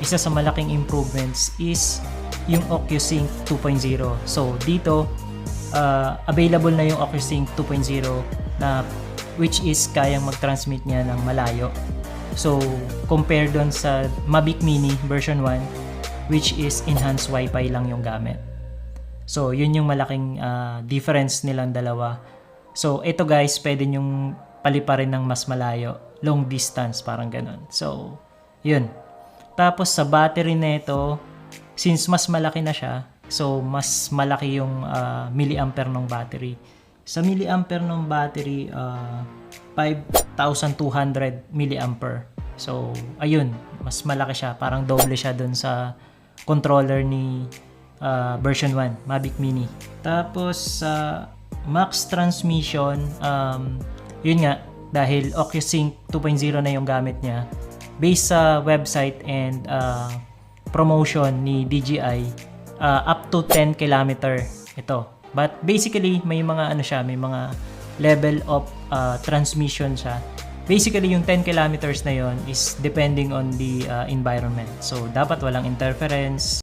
isa sa malaking improvements is yung OcuSync 2.0. So dito available na yung OcuSync 2.0 na which is kayang mag-transmit niya ng malayo. So compare doon sa Mavic Mini version 1 which is enhanced Wi-Fi lang yung gamit. So yun yung malaking difference nilang dalawa. So ito guys, pwede nyong paliparin ng mas malayo, long distance, parang ganun. So yun. Tapos sa battery nito, since mas malaki na siya, so mas malaki yung milliampere ng battery. Sa milliampere ng battery, 5,200 milliampere. So ayun, mas malaki siya, parang doble siya dun sa controller ni version 1 Mavic Mini. Tapos sa max transmission, yun nga, dahil OcuSync 2.0 na yung gamit niya, based sa website and promotion ni DJI, up to 10 km ito. But basically may mga may mga level of transmission siya. Basically yung 10 kilometers na yon is depending on the environment. So dapat walang interference,